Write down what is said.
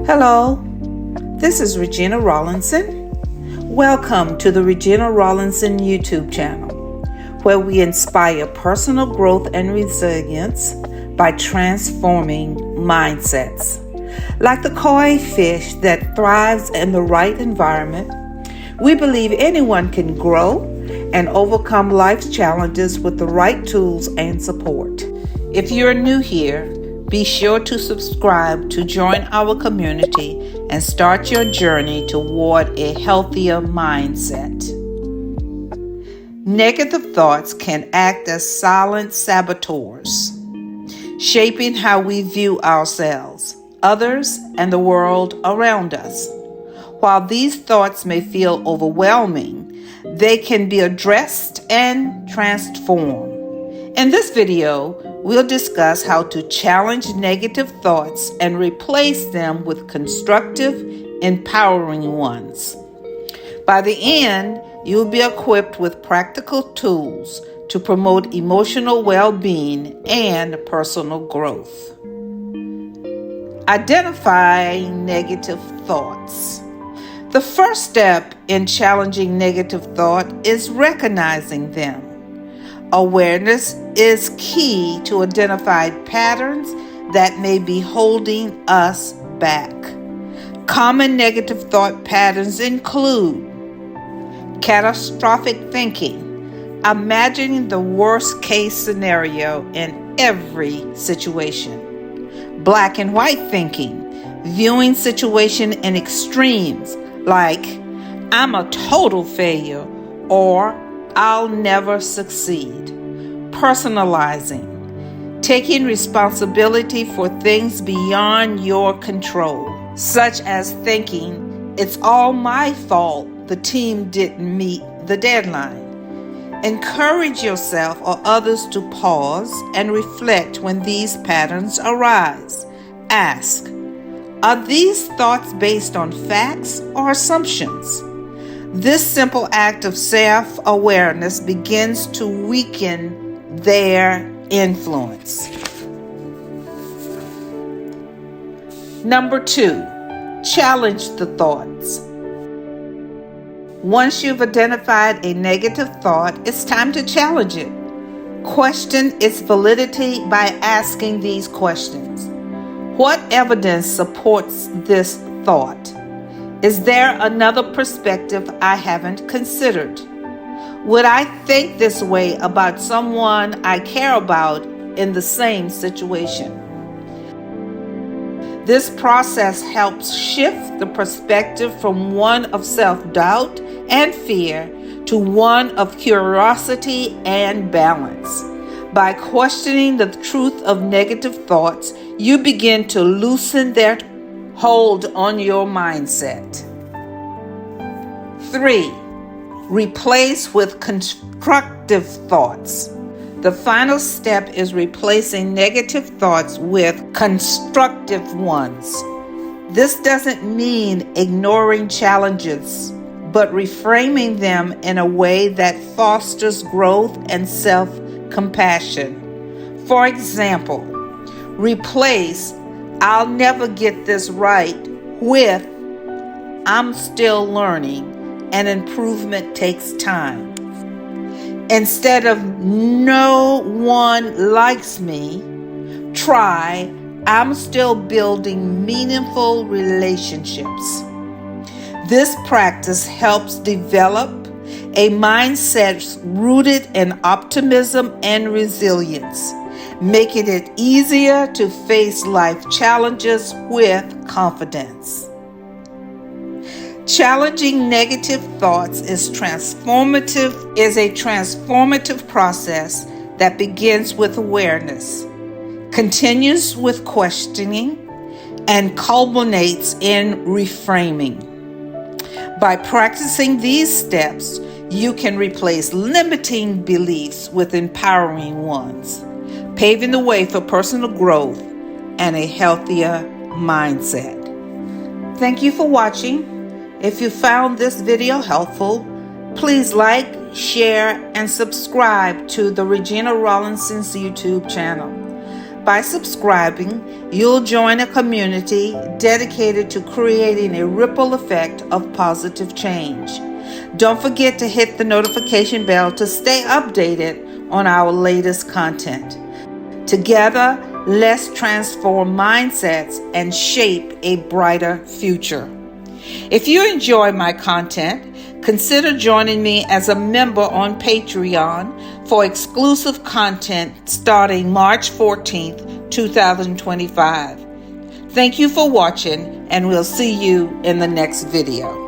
Hello, this is Regina Rawlinson. Welcome to the Regina Rawlinson YouTube channel, where we inspire personal growth and resilience by transforming mindsets. Like the koi fish that thrives in the right environment, we believe anyone can grow and overcome life's challenges with the right tools and support. If you're new here, be sure to subscribe to join our community and start your journey toward a healthier mindset. Negative thoughts can act as silent saboteurs, shaping how we view ourselves, others, and the world around us. While these thoughts may feel overwhelming, they can be addressed and transformed. In this video, we'll discuss how to challenge negative thoughts and replace them with constructive, empowering ones. By the end, you'll be equipped with practical tools to promote emotional well-being and personal growth. Identifying negative thoughts. The first step in challenging negative thought is recognizing them. Awareness is key to identify patterns that may be holding us back. Common negative thought patterns include catastrophic thinking, imagining the worst case scenario in every situation. Black and white thinking, viewing situation in extremes like I'm a total failure or I'll never succeed. Personalizing, taking responsibility for things beyond your control, such as thinking it's all my fault the team didn't meet the deadline. Encourage yourself or others to pause and reflect when these patterns arise. Ask, are these thoughts based on facts or assumptions? This simple act of self-awareness begins to weaken their influence. Number 2, challenge the thoughts. Once you've identified a negative thought, it's time to challenge it. Question its validity by asking these questions. What evidence supports this thought? Is there another perspective I haven't considered? Would I think this way about someone I care about in the same situation? This process helps shift the perspective from one of self-doubt and fear to one of curiosity and balance. By questioning the truth of negative thoughts, you begin to loosen their hold on your mindset. 3, replace with constructive thoughts. The final step is replacing negative thoughts with constructive ones. This doesn't mean ignoring challenges, but reframing them in a way that fosters growth and self-compassion. For example, replace I'll never get this right with I'm still learning and improvement takes time. Instead of no one likes me, try I'm still building meaningful relationships. This practice helps develop a mindset rooted in optimism and resilience, making it easier to face life challenges with confidence. Challenging negative thoughts is a transformative process that begins with awareness, continues with questioning, and culminates in reframing. By practicing these steps, you can replace limiting beliefs with empowering ones, paving the way for personal growth and a healthier mindset. Thank you for watching. If you found this video helpful, please like, share, and subscribe to the Regina Rawlinson's YouTube channel. By subscribing, you'll join a community dedicated to creating a ripple effect of positive change. Don't forget to hit the notification bell to stay updated on our latest content. Together, let's transform mindsets and shape a brighter future. If you enjoy my content, consider joining me as a member on Patreon for exclusive content starting March 14th, 2025. Thank you for watching, and we'll see you in the next video.